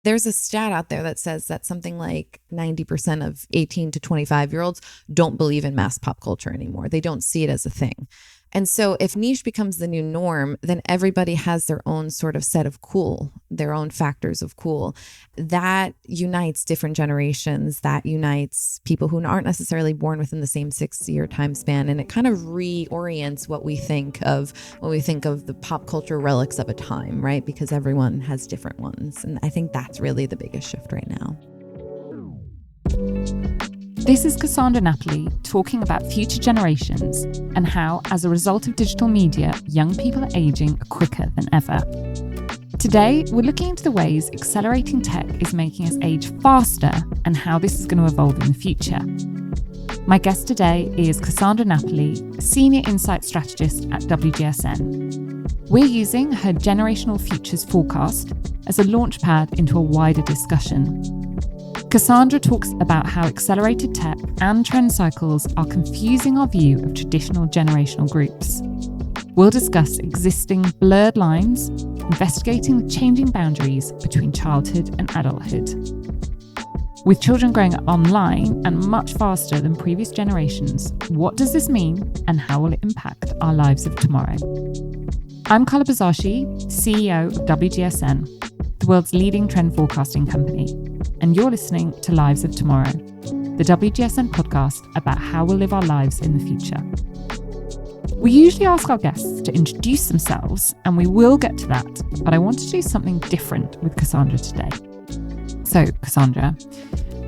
There's a stat out there that says that something like 90% of 18 to 25-year-olds don't believe in mass pop culture anymore. They don't see it as a thing. And so if niche becomes the new norm, then everybody has their own sort of set of cool, their own factors of cool. That unites different generations, that unites people who aren't necessarily born within the same 6-year time span. And it kind of reorients what we think of when we think of the pop culture relics of a time, right? Because everyone has different ones. And I think that's really the biggest shift right now. This is Cassandra Napoli talking about future generations and how, as a result of digital media, young people are aging quicker than ever. Today, we're looking into the ways accelerating tech is making us age faster and how this is going to evolve in the future. My guest today is Cassandra Napoli, Senior Insight Strategist at WGSN. We're using her Generational Futures forecast as a launchpad into a wider discussion. Cassandra talks about how accelerated tech and trend cycles are confusing our view of traditional generational groups. We'll discuss existing blurred lines, investigating the changing boundaries between childhood and adulthood. With children growing up online and much faster than previous generations, what does this mean and how will it impact our lives of tomorrow? I'm Carla Buzasi, CEO of WGSN, the world's leading trend forecasting company, and you're listening to Lives of Tomorrow, the WGSN podcast about how we'll live our lives in the future. We usually ask our guests to introduce themselves, and we will get to that, but I want to do something different with Cassandra today. So, Cassandra,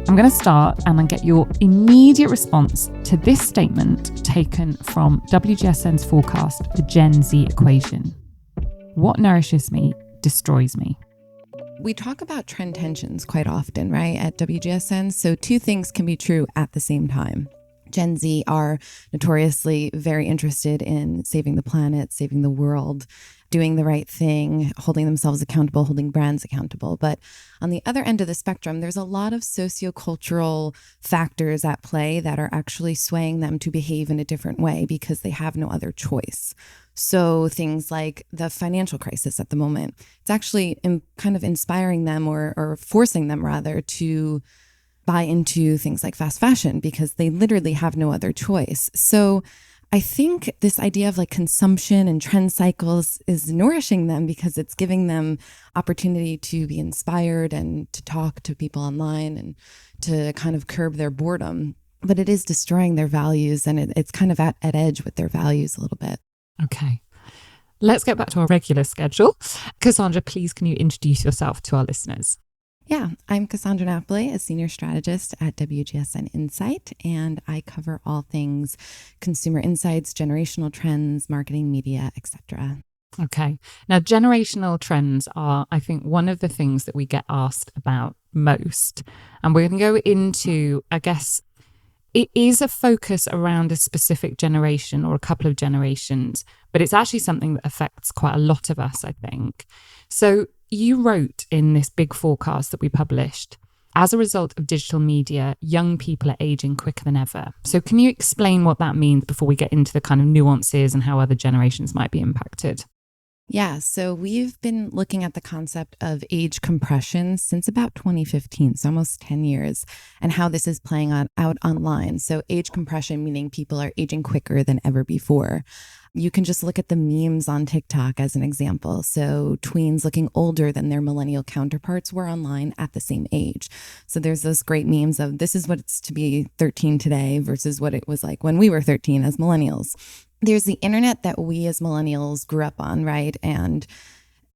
I'm going to start and then get your immediate response to this statement taken from WGSN's forecast, the Gen Z equation. What nourishes me destroys me. We talk about trend tensions quite often, right, at WGSN. So two things can be true at the same time. Gen Z are notoriously very interested in saving the planet, saving the world, doing the right thing, holding themselves accountable, holding brands accountable. But on the other end of the spectrum, there's a lot of sociocultural factors at play that are actually swaying them to behave in a different way because they have no other choice. So things like the financial crisis at the moment, it's actually kind of inspiring them or forcing them rather to buy into things like fast fashion because they literally have no other choice. So I think this idea of like consumption and trend cycles is nourishing them because it's giving them opportunity to be inspired and to talk to people online and to kind of curb their boredom. But it is destroying their values, and it's kind of at edge with their values a little bit. Okay. Let's get back to our regular schedule. Cassandra, please can you introduce yourself to our listeners? Yeah, I'm Cassandra Napoli, a senior strategist at WGSN Insight, and I cover all things consumer insights, generational trends, marketing, media, etc. Okay. Now, generational trends are, I think, one of the things that we get asked about most. And we're going to go into, I guess, it is a focus around a specific generation or a couple of generations, but it's actually something that affects quite a lot of us, I think. So you wrote in this big forecast that we published, as a result of digital media, young people are aging quicker than ever. So can you explain what that means before we get into the kind of nuances and how other generations might be impacted? Yeah, so we've been looking at the concept of age compression since about 2015, so almost 10 years, and how this is playing out online. So age compression, meaning people are aging quicker than ever before. You can just look at the memes on TikTok as an example. So tweens looking older than their millennial counterparts were online at the same age. So there's those great memes of this is what it's to be 13 today versus what it was like when we were 13 as millennials. There's the internet that we as millennials grew up on, right? And,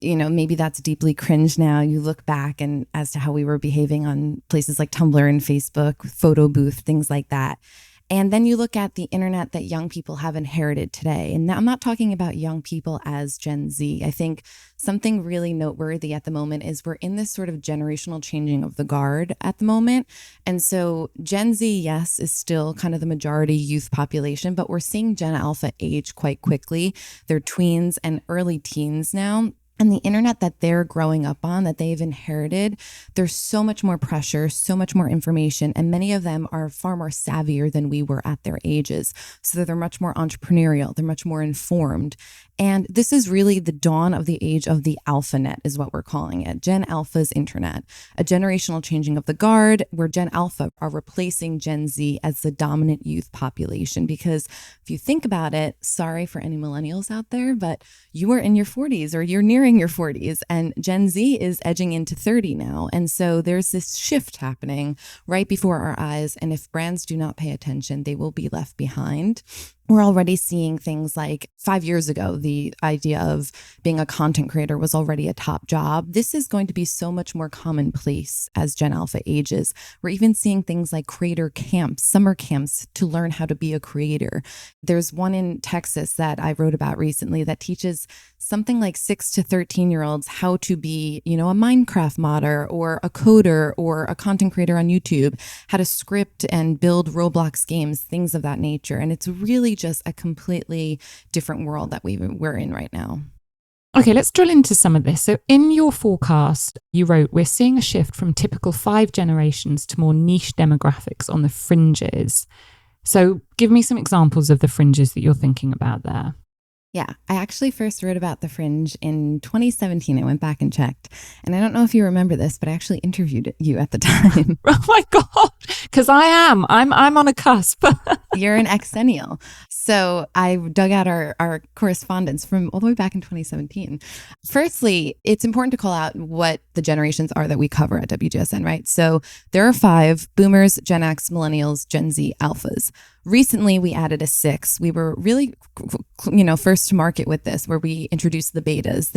you know, maybe that's deeply cringe now. You look back and as to how we were behaving on places like Tumblr and Facebook, photo booth, things like that. And then you look at the internet that young people have inherited today. And I'm not talking about young people as Gen Z. I think something really noteworthy at the moment is we're in this sort of generational changing of the guard at the moment. And so Gen Z, yes, is still kind of the majority youth population, but we're seeing Gen Alpha age quite quickly. They're tweens and early teens now. And the internet that they're growing up on, that they've inherited, there's so much more pressure, so much more information, and many of them are far more savvier than we were at their ages. So they're much more entrepreneurial, they're much more informed. And this is really the dawn of the age of the AlphaNet, is what we're calling it. Gen Alpha's internet, a generational changing of the guard, where Gen Alpha are replacing Gen Z as the dominant youth population. Because if you think about it, sorry for any millennials out there, but you are in your 40s or you're nearing your 40s, and Gen Z is edging into 30 now. And so there's this shift happening right before our eyes. And if brands do not pay attention, they will be left behind. We're already seeing things like 5 years ago, the idea of being a content creator was already a top job. This is going to be so much more commonplace as Gen Alpha ages. We're even seeing things like creator camps, summer camps to learn how to be a creator. There's one in Texas that I wrote about recently that teaches something like 6 to 13-year-olds how to be, a Minecraft modder or a coder or a content creator on YouTube, how to script and build Roblox games, things of that nature. And it's really just a completely different world that we're in right now. Okay, let's drill into some of this. So in your forecast, you wrote, we're seeing a shift from typical 5 generations to more niche demographics on the fringes. So give me some examples of the fringes that you're thinking about there. Yeah, I actually first wrote about the fringe in 2017. I went back and checked. And I don't know if you remember this, but I actually interviewed you at the time. Oh my God, because I'm on a cusp. You're an Xennial. So I dug out our correspondence from all the way back in 2017. Firstly, it's important to call out what the generations are that we cover at WGSN, right? So there are 5: boomers, Gen X, millennials, Gen Z, alphas. Recently, we added a 6. We were really, first to market with this, where we introduced the betas.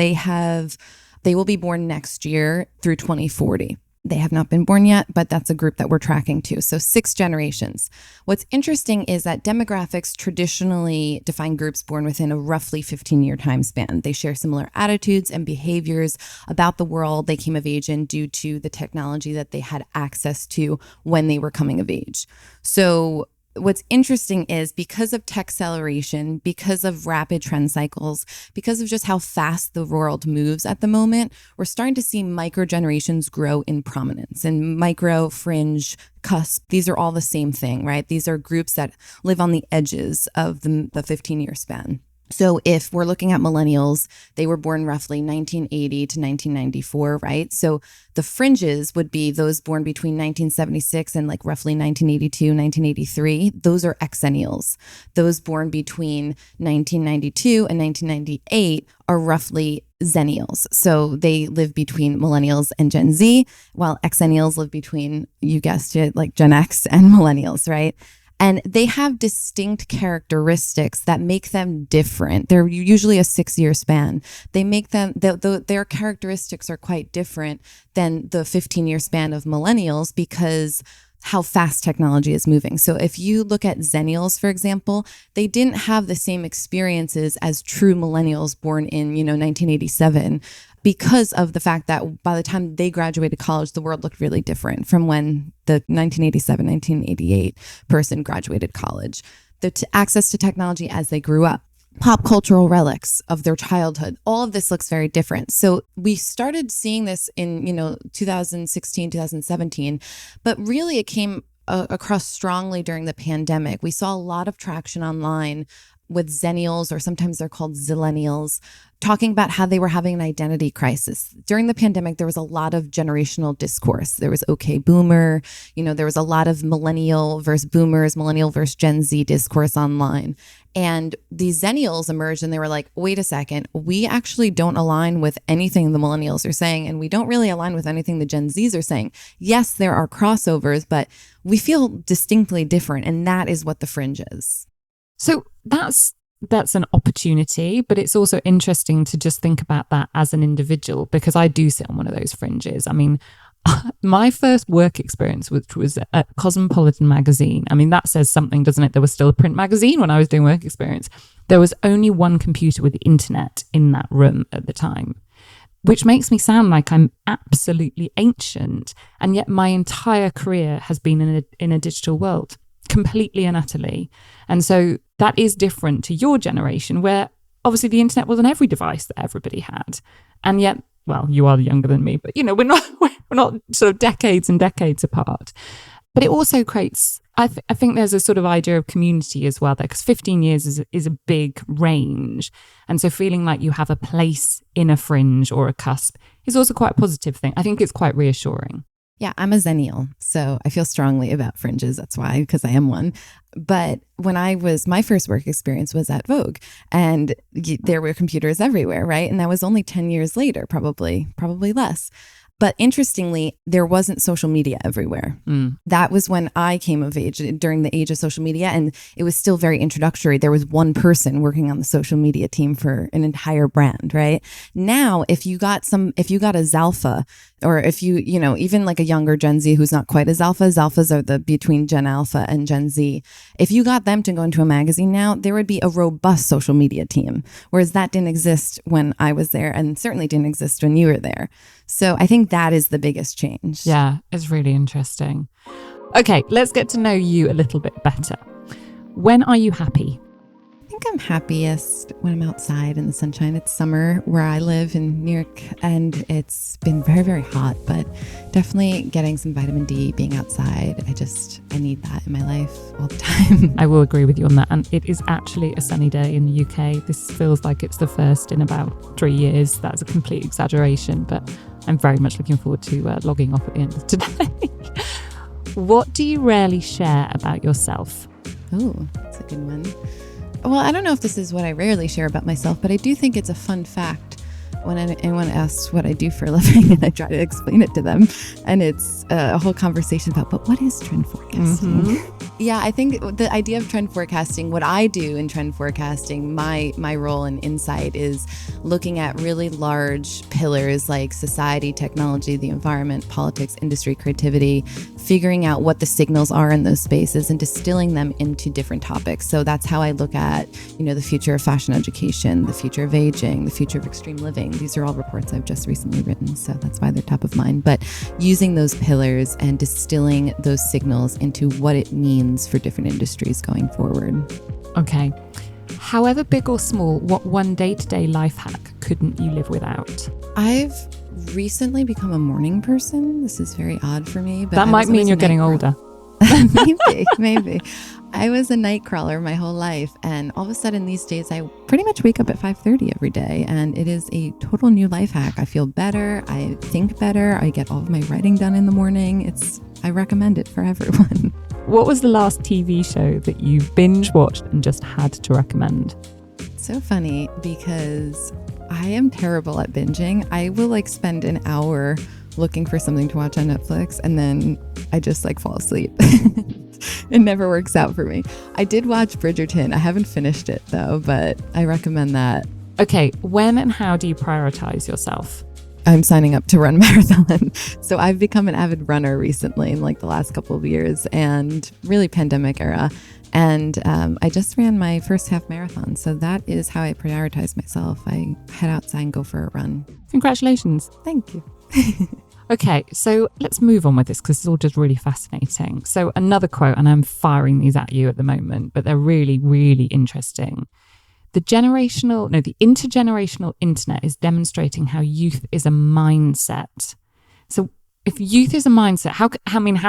They will be born next year through 2040. They have not been born yet, but that's a group that we're tracking too. So 6 generations. What's interesting is that demographics traditionally define groups born within a roughly 15-year time span. They share similar attitudes and behaviors about the world they came of age in due to the technology that they had access to when they were coming of age. So what's interesting is, because of tech acceleration, because of rapid trend cycles, because of just how fast the world moves at the moment, we're starting to see micro generations grow in prominence. And micro, fringe, cusp, these are all the same thing, right? These are groups that live on the edges of the 15-year span. So if we're looking at millennials, they were born roughly 1980 to 1994, right? So the fringes would be those born between 1976 and like roughly 1982, 1983. Those are Xennials. Those born between 1992 and 1998 are roughly Zennials. So they live between millennials and Gen Z, while Xennials live between, you guessed it, like Gen X and millennials, right? And they have distinct characteristics that make them different. They're usually a 6-year span. They make them, their characteristics are quite different than the 15-year span of millennials because how fast technology is moving. So if you look at Zennials, for example, they didn't have the same experiences as true millennials born in, 1987, because of the fact that by the time they graduated college, the world looked really different from when the 1987, 1988 person graduated college. The access to technology as they grew up, pop cultural relics of their childhood, all of this looks very different. So we started seeing this in, 2016, 2017, but really it came across strongly during the pandemic. We saw a lot of traction online with Zennials, or sometimes they're called Zillennials, talking about how they were having an identity crisis. During the pandemic, there was a lot of generational discourse. There was okay boomer, there was a lot of millennial versus boomers, millennial versus Gen Z discourse online. And these Zennials emerged and they were like, wait a second, we actually don't align with anything the millennials are saying, and we don't really align with anything the Gen Zs are saying. Yes, there are crossovers, but we feel distinctly different, and that is what the fringe is. So that's an opportunity, but it's also interesting to just think about that as an individual, because I do sit on one of those fringes. I mean, my first work experience, which was at Cosmopolitan magazine, I mean, that says something, doesn't it? There was still a print magazine when I was doing work experience. There was only one computer with the internet in that room at the time, which makes me sound like I'm absolutely ancient. And yet my entire career has been in a digital world, completely and utterly. And so that is different to your generation, where obviously the internet was on every device that everybody had. And yet, well, you are younger than me, but you know, we're not sort of decades and decades apart. But it also creates, I think there's a sort of idea of community as well there, because 15 years is a big range. And so feeling like you have a place in a fringe or a cusp is also quite a positive thing. I think it's quite reassuring. Yeah, I'm a Zennial, so I feel strongly about fringes. That's why, because I am one. But my first work experience was at Vogue, and there were computers everywhere, right? And that was only 10 years later, probably less. But interestingly, there wasn't social media everywhere. That was when I came of age, during the age of social media, and it was still very introductory. There was one person working on the social media team for an entire brand, right? Now, if you got a Zalpha, or if you know, even like a younger Gen Z who's not quite as Alphas are the between Gen Alpha and Gen Z. If you got them to go into a magazine now, there would be a robust social media team, whereas that didn't exist when I was there, and certainly didn't exist when you were there. So I think that is the biggest change. Yeah, it's really interesting. Okay, let's get to know you a little bit better. When are you happy? I think I'm happiest when I'm outside in the sunshine. It's summer where I live in New York, and it's been very, very hot, but definitely getting some vitamin D, being outside. I need that in my life all the time. I will agree with you on that. And it is actually a sunny day in the UK. This feels like it's the first in about 3 years. That's a complete exaggeration, but I'm very much looking forward to logging off at the end of today. What do you rarely share about yourself? Oh, that's a good one. Well, I don't know if this is what I rarely share about myself, but I do think it's a fun fact when anyone asks what I do for a living, and I try to explain it to them. And it's a whole conversation about, but what is trend forecasting? Mm-hmm. Yeah, I think the idea of trend forecasting, what I do in trend forecasting, my role and insight is looking at really large pillars like society, technology, the environment, politics, industry, creativity, figuring out what the signals are in those spaces and distilling them into different topics. So that's how I look at, the future of fashion education, the future of aging, the future of extreme living. These are all reports I've just recently written, so that's why they're top of mind. But using those pillars and distilling those signals into what it means for different industries going forward. Okay. However big or small, what one day-to-day life hack couldn't you live without? I've recently become a morning person. This is very odd for me, but that might mean you're getting older. Maybe. I was a night crawler my whole life, and all of a sudden these days I pretty much wake up at 5:30 every day, and it is a total new life hack. I feel better, I think better, I get all of my writing done in the morning. I recommend it for everyone. What was the last TV show that you binge watched and just had to recommend? It's so funny because I am terrible at binging. I will spend an hour looking for something to watch on Netflix, and then I just fall asleep. It never works out for me. I did watch Bridgerton. I haven't finished it though, but I recommend that. Okay, when and how do you prioritize yourself? I'm signing up to run a marathon. So I've become an avid runner recently in the last couple of years, and really pandemic era. And I just ran my first half marathon. So that is how I prioritize myself. I head outside and go for a run. Congratulations. Thank you. Okay, so let's move on with this because it's all just really fascinating. So another quote, and I'm firing these at you at the moment, but they're really, really interesting. The intergenerational internet is demonstrating how youth is a mindset. So if youth is a mindset, how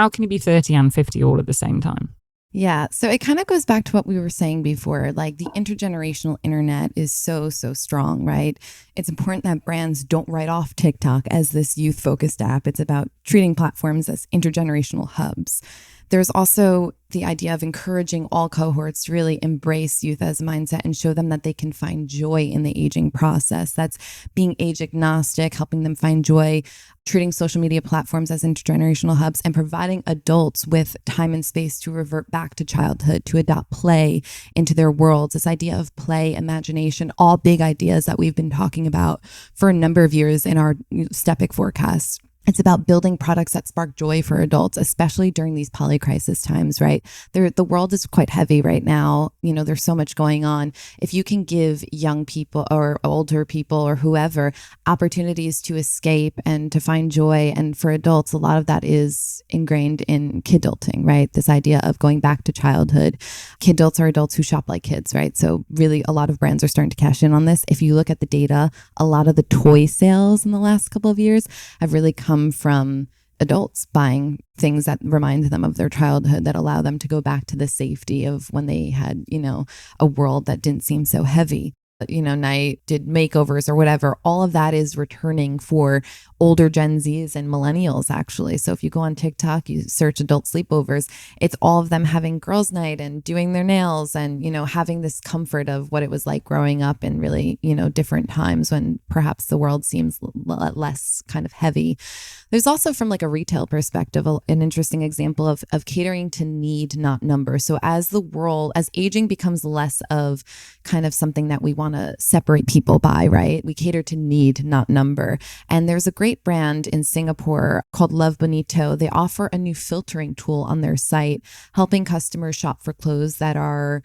can you be 30 and 50 all at the same time? Yeah. So it kind of goes back to what we were saying before, the intergenerational internet is so, so strong, right? It's important that brands don't write off TikTok as this youth focused app. It's about treating platforms as intergenerational hubs. There's also the idea of encouraging all cohorts to really embrace youth as a mindset and show them that they can find joy in the aging process. That's being age agnostic, helping them find joy, treating social media platforms as intergenerational hubs, and providing adults with time and space to revert back to childhood, to adopt play into their worlds. This idea of play, imagination, all big ideas that we've been talking about for a number of years in our STEPIC forecast. It's about building products that spark joy for adults, especially during these polycrisis times, right? The world is quite heavy right now. There's so much going on. If you can give young people or older people or whoever opportunities to escape and to find joy, and for adults, a lot of that is ingrained in kidulting, right? This idea of going back to childhood. Kidults are adults who shop like kids, right? So really a lot of brands are starting to cash in on this. If you look at the data, a lot of the toy sales in the last couple of years have really come from adults buying things that remind them of their childhood, that allow them to go back to the safety of when they had, a world that didn't seem so heavy. Night did makeovers or whatever. All of that is returning for older Gen Zs and millennials, actually. So if you go on TikTok, you search adult sleepovers, it's all of them having girls' night and doing their nails and, having this comfort of what it was like growing up in really, different times when perhaps the world seems less kind of heavy. There's also, from like a retail perspective, an interesting example of catering to need, not number. So as aging becomes less of kind of something that we want to separate people by, right? We cater to need, not number. And there's a great brand in Singapore called Love Bonito. They offer a new filtering tool on their site, helping customers shop for clothes that are,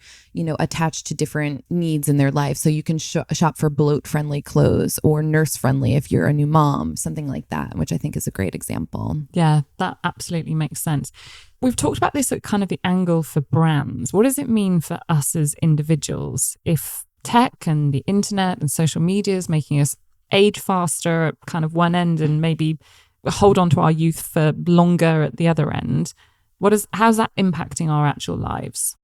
attached to different needs in their life. So you can shop for bloat-friendly clothes or nurse-friendly if you're a new mom, something like that, which I think is a great example. Yeah, that absolutely makes sense. We've talked about this at kind of the angle for brands. What does it mean for us as individuals if tech and the internet and social media is making us age faster at kind of one end and maybe hold on to our youth for longer at the other end? How's that impacting our actual lives?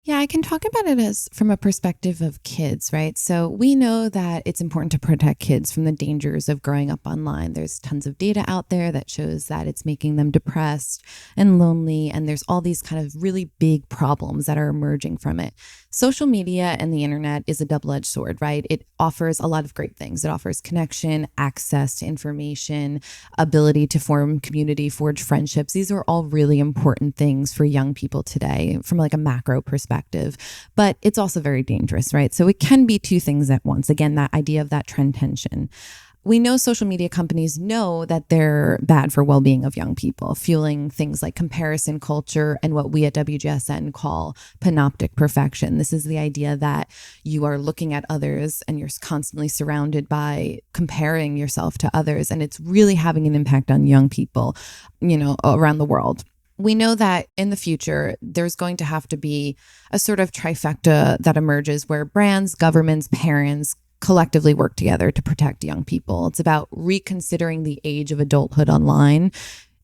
Yeah, I can talk about it as from a perspective of kids, right? So we know that it's important to protect kids from the dangers of growing up online. There's tons of data out there that shows that it's making them depressed and lonely, and there's all these kind of really big problems that are emerging from it. Social media and the internet is a double-edged sword, right? It offers a lot of great things. It offers connection, access to information, ability to form community, forge friendships. These are all really important things for young people today from like a macro perspective, but it's also very dangerous, right? So it can be two things at once. Again, that idea of that trend tension. We know social media companies know that they're bad for well-being of young people, fueling things like comparison culture and what we at WGSN call panoptic perfection. This is the idea that you are looking at others and you're constantly surrounded by comparing yourself to others. And it's really having an impact on young people, around the world. We know that in the future, there's going to have to be a sort of trifecta that emerges where brands, governments, parents collectively work together to protect young people. It's about reconsidering the age of adulthood online,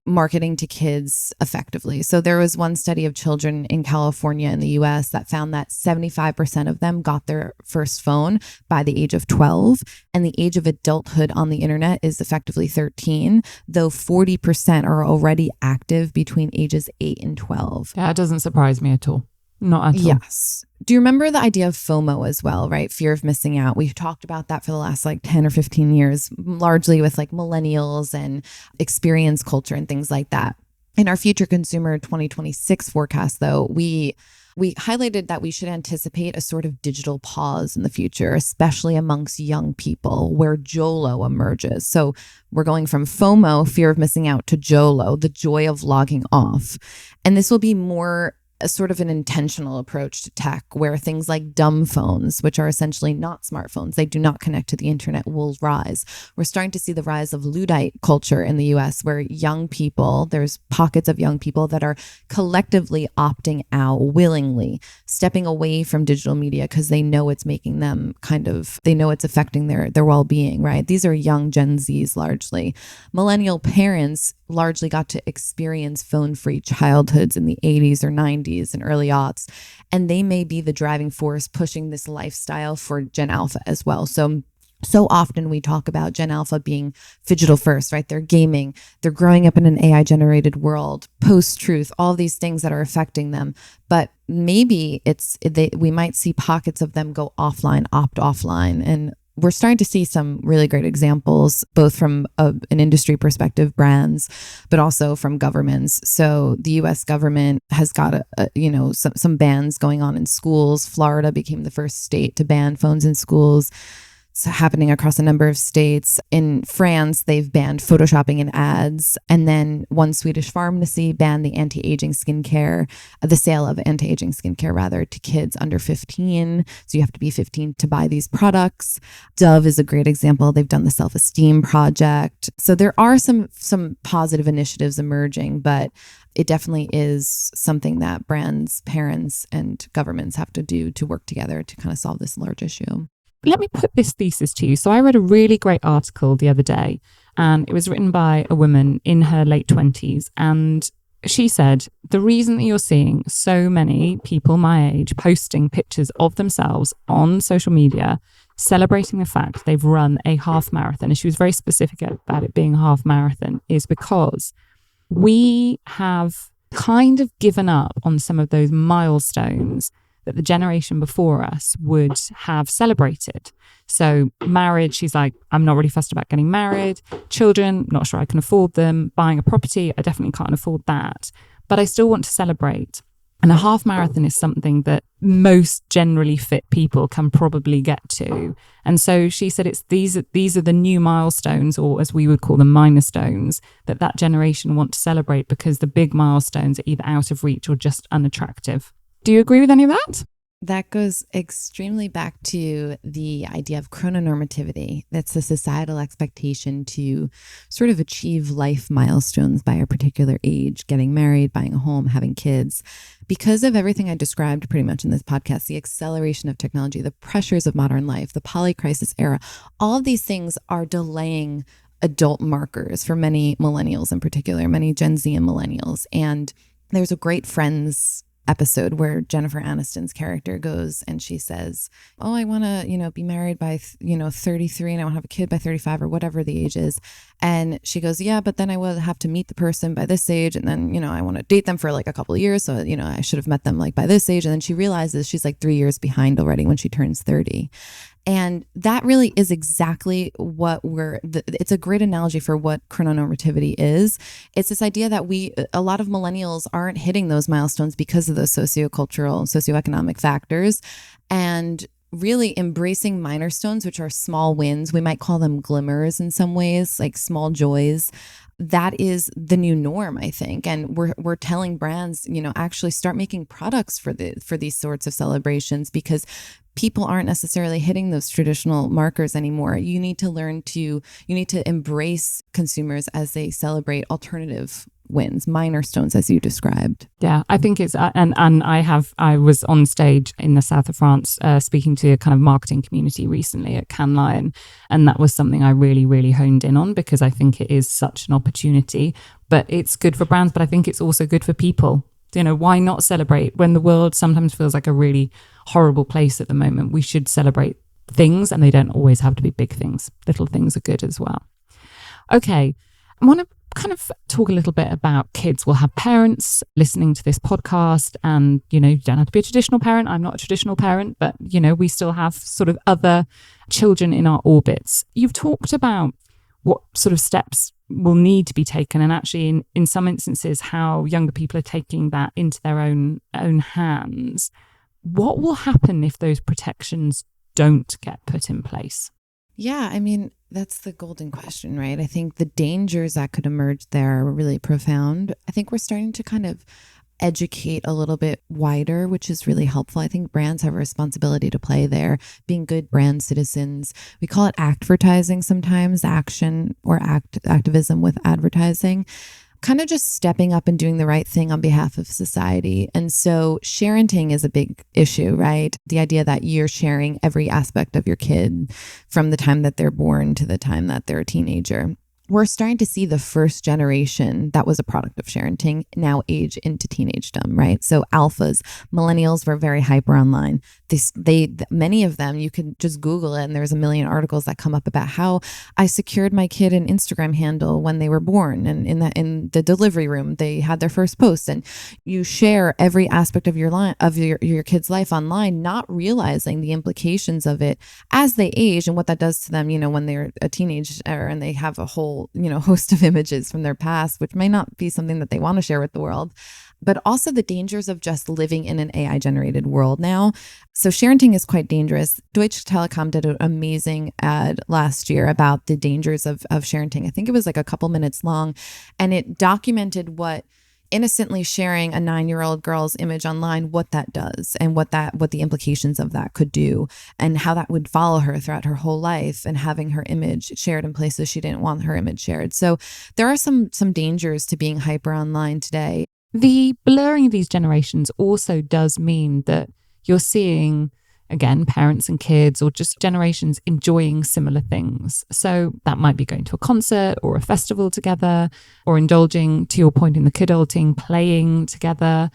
marketing to kids effectively. So there was one study of children in California in the US that found that 75% of them got their first phone by the age of 12, and the age of adulthood on the internet is effectively 13, though 40% are already active between ages 8 and 12. Yeah, it doesn't surprise me at all. Not at all. Yes. Do you remember the idea of FOMO as well, right? Fear of missing out. We've talked about that for the last 10 or 15 years, largely with millennials and experience culture and things like that. In our Future Consumer 2026 forecast, though, we highlighted that we should anticipate a sort of digital pause in the future, especially amongst young people, where JOLO emerges. So we're going from FOMO, fear of missing out, to JOLO, the joy of logging off. And this will be more a sort of an intentional approach to tech, where things like dumb phones, which are essentially not smartphones, they do not connect to the internet, will rise. We're starting to see the rise of Luddite culture in the US, where young people, there's pockets of young people that are collectively opting out willingly, stepping away from digital media because they know it's making them they know it's affecting their well-being, right? These are young Gen Zs largely. Millennial parents largely got to experience phone-free childhoods in the 80s or 90s and early aughts. And they may be the driving force pushing this lifestyle for Gen Alpha as well. So often we talk about Gen Alpha being digital first, right? They're gaming, they're growing up in an AI generated world, post-truth, all these things that are affecting them. But maybe we might see pockets of them go offline, opt offline. And we're starting to see some really great examples, both from an industry perspective, brands, but also from governments. So the U.S. government has got some bans going on in schools. Florida became the first state to ban phones in schools. happening across a number of states. In France, they've banned photoshopping in ads. And then one Swedish pharmacy banned the the sale of anti-aging skincare rather, to kids under 15. So you have to be 15 to buy these products. Dove is a great example. They've done the Self-Esteem Project. So there are some positive initiatives emerging, but it definitely is something that brands, parents, and governments have to do to work together to kind of solve this large issue. Let me put this thesis to you. So I read a really great article the other day, and it was written by a woman in her late 20s. And she said, the reason that you're seeing so many people my age posting pictures of themselves on social media, celebrating the fact they've run a half marathon, and she was very specific about it being a half marathon, is because we have kind of given up on some of those milestones that the generation before us would have celebrated. So marriage, she's like, I'm not really fussed about getting married. Children, not sure I can afford them. Buying a property, I definitely can't afford that. But I still want to celebrate. And a half marathon is something that most generally fit people can probably get to. And so she said these are the new milestones, or as we would call them, minor stones, that generation want to celebrate, because the big milestones are either out of reach or just unattractive. Do you agree with any of that? That goes extremely back to the idea of chrononormativity. That's the societal expectation to sort of achieve life milestones by a particular age, getting married, buying a home, having kids. Because of everything I described pretty much in this podcast, the acceleration of technology, the pressures of modern life, the polycrisis era, all of these things are delaying adult markers for many millennials in particular, many Gen Z and millennials. And there's a great Friends episode where Jennifer Aniston's character goes and she says, oh, I want to, be married by, 33, and I want to have a kid by 35 or whatever the age is. And she goes, yeah, but then I will have to meet the person by this age. And then, I want to date them for like a couple of years. So, I should have met them like by this age. And then she realizes she's like 3 years behind already when she turns 30. And that really is exactly what it's a great analogy for what chrononormativity is. It's this idea that a lot of millennials aren't hitting those milestones because of those sociocultural, socioeconomic factors, and really embracing minor stones, which are small wins. We might call them glimmers in some ways, like small joys. That is the new norm, I think. And we're telling brands, actually start making products for these sorts of celebrations, because people aren't necessarily hitting those traditional markers anymore. You need to embrace consumers as they celebrate alternative wins, minor stones, as you described. Yeah, I think it's, and I was on stage in the south of France speaking to a kind of marketing community recently at Cannes Lion, and that was something I really, really honed in on, because I think it is such an opportunity. But it's good for brands, but I think it's also good for people. Why not celebrate when the world sometimes feels like a really horrible place at the moment? We should celebrate things, and they don't always have to be big things. Little things are good as well. Okay, I want to kind of talk a little bit about kids. We'll have parents listening to this podcast, and you don't have to be a traditional parent. I'm not a traditional parent, but we still have sort of other children in our orbits. You've talked about what sort of steps will need to be taken, and actually in some instances how younger people are taking that into their own hands. What will happen if those protections don't get put in place? Yeah, that's the golden question, right? I think the dangers that could emerge there are really profound. I think we're starting to kind of educate a little bit wider, which is really helpful. I think brands have a responsibility to play there, being good brand citizens. We call it actvertising sometimes, action or activism with advertising. Kind of just stepping up and doing the right thing on behalf of society. And so sharenting is a big issue, right? The idea that you're sharing every aspect of your kid from the time that they're born to the time that they're a teenager. We're starting to see the first generation that was a product of sharenting now age into teenagedom, right? So alphas, millennials were very hyper online. Many of them, you could just Google it, and there's a million articles that come up about how I secured my kid an Instagram handle when they were born, and in the delivery room they had their first post. And you share every aspect of your kid's life online, not realizing the implications of it as they age and what that does to them. When they're a teenager and they have a whole host of images from their past, which may not be something that they want to share with the world. but also the dangers of just living in an AI generated world now. So sharenting is quite dangerous. Deutsche Telekom did an amazing ad last year about the dangers of sharenting. I think it was like a couple minutes long, and it documented what innocently sharing a 9-year-old girl's image online, what that does and what the implications of that could do, and how that would follow her throughout her whole life, and having her image shared in places she didn't want her image shared. So there are some dangers to being hyper online today. The blurring of these generations also does mean that you're seeing, again, parents and kids, or just generations enjoying similar things. So that might be going to a concert or a festival together, or indulging, to your point, in the kidulting, playing together.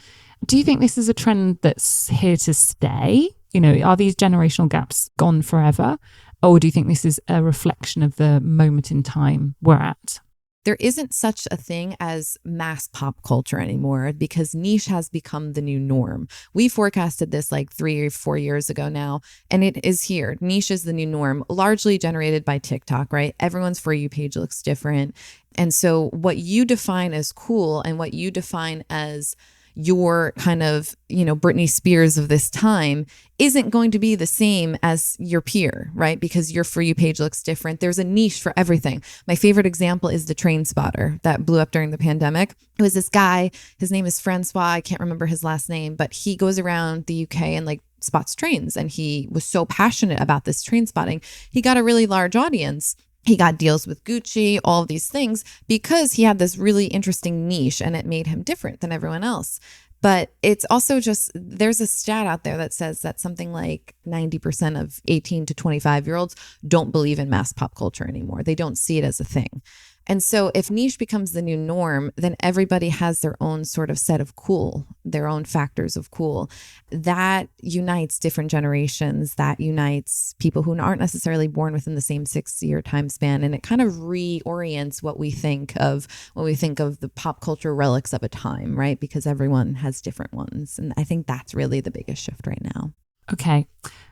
Do you think this is a trend that's here to stay? Are these generational gaps gone forever? Or do you think this is a reflection of the moment in time we're at? There isn't such a thing as mass pop culture anymore, because niche has become the new norm. We forecasted this like 3 or 4 years ago now, and it is here. Niche is the new norm, largely generated by TikTok, right? Everyone's For You page looks different. And so what you define as cool and what you define as your kind of, Britney Spears of this time isn't going to be the same as your peer, right? Because your For You page looks different. There's a niche for everything. My favorite example is the train spotter that blew up during the pandemic. It was this guy, his name is Francois. I can't remember his last name, but he goes around the UK and like spots trains. And he was so passionate about this train spotting. He got a really large audience. He got deals with Gucci, all of these things, because he had this really interesting niche, and it made him different than everyone else. But it's also just, there's a stat out there that says that something like 90% of 18 to 25-year-olds don't believe in mass pop culture anymore. They don't see it as a thing. And so if niche becomes the new norm, then everybody has their own sort of set of cool, their own factors of cool. That unites different generations, that unites people who aren't necessarily born within the same 6-year time span. And it kind of reorients what we think of when we think of the pop culture relics of a time, right? Because everyone has different ones. And I think that's really the biggest shift right now. Okay,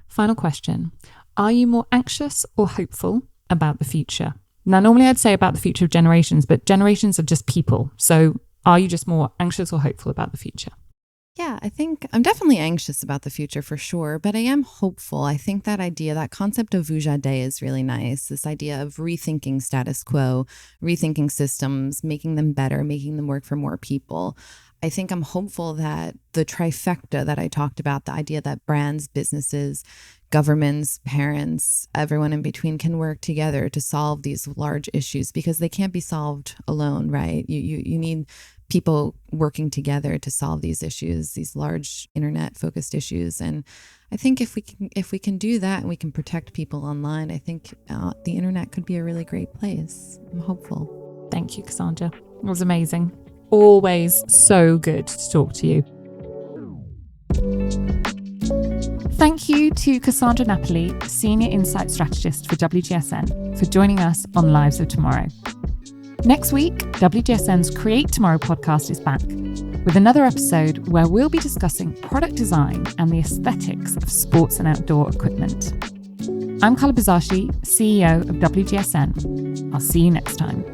final question. Are you more anxious or hopeful about the future? Now, normally I'd say about the future of generations, but generations are just people. So are you just more anxious or hopeful about the future? Yeah, I think I'm definitely anxious about the future for sure, but I am hopeful. I think that idea, that concept of WGSN is really nice. This idea of rethinking status quo, rethinking systems, making them better, making them work for more people. I think I'm hopeful that the trifecta that I talked about, the idea that brands, businesses, governments, parents, everyone in between can work together to solve these large issues, because they can't be solved alone, right? You need people working together to solve these issues, these large internet-focused issues. And I think if we can do that and we can protect people online, I think the internet could be a really great place. I'm hopeful. Thank you, Cassandra. It was amazing. Always so good to talk to you. Thank you to Cassandra Napoli, Senior Insight Strategist for WGSN, for joining us on Lives of Tomorrow. Next week, WGSN's Create Tomorrow podcast is back with another episode where we'll be discussing product design and the aesthetics of sports and outdoor equipment. I'm Carla Buzasi, CEO of WGSN. I'll see you next time.